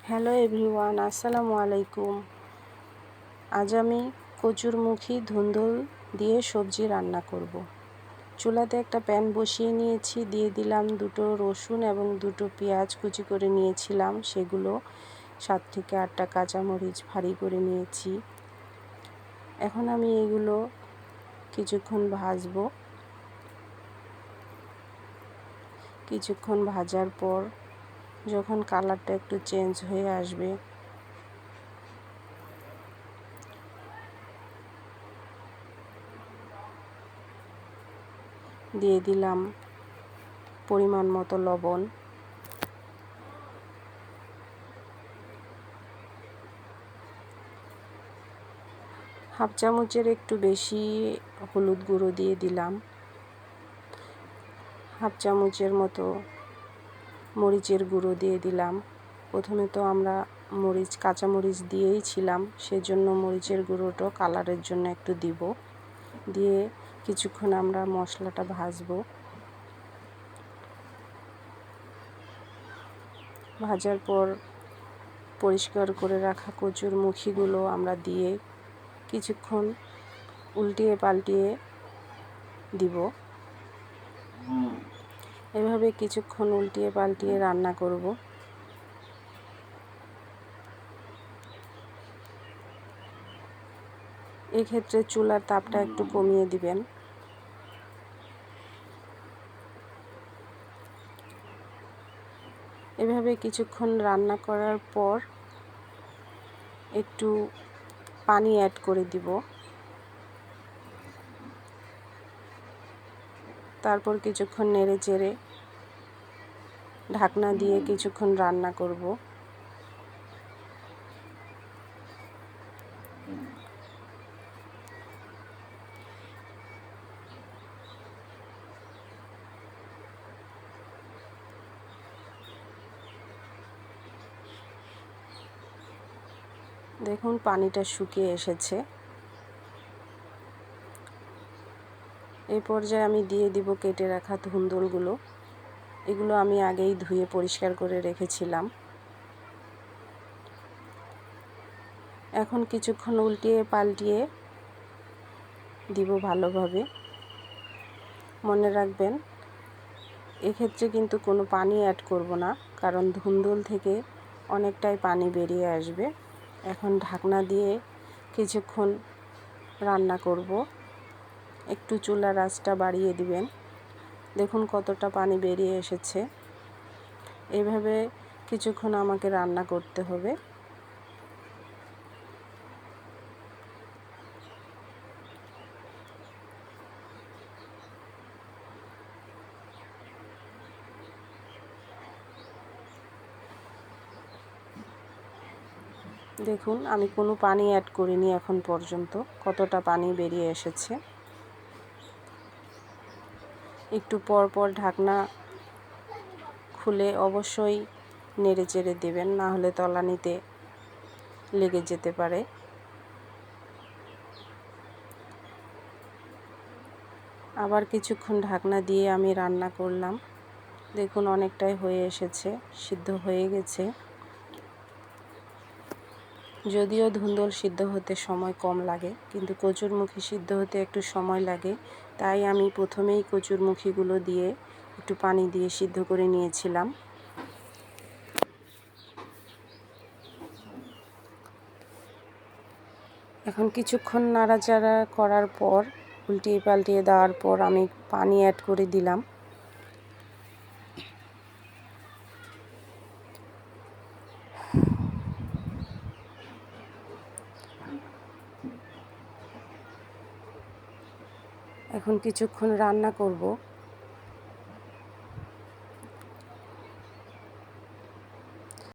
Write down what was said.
Hello everyone, আসসালামু আলাইকুম। আজ আমি কচুরমুখী ধুন্দুল দিয়ে সবজি রান্না করব। চুলাতে একটা প্যান বসিয়ে নিয়েছি, দিয়ে দিলাম 2টো রসুন এবং 2টো পেঁয়াজ কুচি করে নিয়েছিলাম, সেগুলো 7 থেকে 8টা কাঁচামরিচ ফালি করে নিয়েছি। এখন আমি এগুলো কিছুক্ষণ ভাজবো। কিছুক্ষণ ভাজার পর যখন কালারটা একটু চেঞ্জ হয়ে আসবে, দিয়ে দিলাম পরিমাণ মতো লবণ, হাফ চামচের একটু বেশি হলুদ গুঁড়ো দিয়ে দিলাম, হাফ চামচের মতো মরিচের গুঁড়ো দিয়ে দিলাম। প্রথমে তো আমরা কাঁচামরিচ দিয়েই ছিলাম, সেজন্য মরিচের গুঁড়োটা কালারের জন্য একটু দিব। দিয়ে কিছুক্ষণ আমরা মশলাটা ভাজবো। ভাজার পর পরিষ্কার করে রাখা কচুর মুখিগুলো আমরা দিয়ে কিছুক্ষণ উল্টিয়ে পাল্টিয়ে দিব। এভাবে কিছুক্ষণ উল্টিয়ে পাল্টিয়ে রান্না করব। এক্ষেত্রে চুলার তাপটা একটু কমিয়ে দিবেন। এভাবে কিছুক্ষণ রান্না করার পর একটু পানি অ্যাড করে দিব। তারপর কিছুক্ষণ নেড়ে চেড়ে ঢাকনা দিয়ে কিছুক্ষণ রান্না করব। দেখুন পানিটা শুকিয়ে এসেছে। এই পর্যায়ে আমি দিয়ে দিব কেটে রাখা ধুন্দুলগুলো। এগুলো আমি আগেই ধুয়ে পরিষ্কার করে রেখেছিলাম। এখন কিছুক্ষণ উল্টিয়ে পাল্টিয়ে দিব ভালোভাবে। মনে রাখবেন, এক্ষেত্রে কিন্তু কোনো পানি অ্যাড করব না, কারণ ধুন্দুল থেকে অনেকটাই পানি বেরিয়ে আসবে। এখন ঢাকনা দিয়ে কিছুক্ষণ রান্না করব। একটু চুলার আঁচটা বাড়িয়ে দিবেন। দেখুন কতটা পানি বেরিয়ে এসেছে। এভাবে কিছুক্ষণ আমাকে রান্না করতে হবে। দেখুন আমি কোনো পানি অ্যাড করিনি এখন পর্যন্ত, কতটা পানি বেরিয়ে এসেছে। একটু পর পর ঢাকনা খুলে অবশ্যই নেড়ে চেড়ে দেবেন, না হলে তলানিতে লেগে যেতে পারে। আবার কিছুক্ষণ ঢাকনা দিয়ে আমি রান্না করলাম। দেখুন অনেকটাই হয়ে এসেছে, সিদ্ধ হয়ে গেছে। যদিও ধুন্দুল সিদ্ধ হতে সময় কম লাগে, কিন্তু কচুরমুখী সিদ্ধ হতে একটু সময় লাগে। তাই আমি প্রথমেই কচুরমুখীগুলো দিয়ে একটু পানি দিয়ে সিদ্ধ করে নিয়েছিলাম। এখন কিছুক্ষণ নাড়াচাড়া করার পর, উল্টিয়ে পাল্টিয়ে দেওয়ার পর আমি পানি অ্যাড করে দিলাম। এখন কিছুক্ষণ রান্না করব।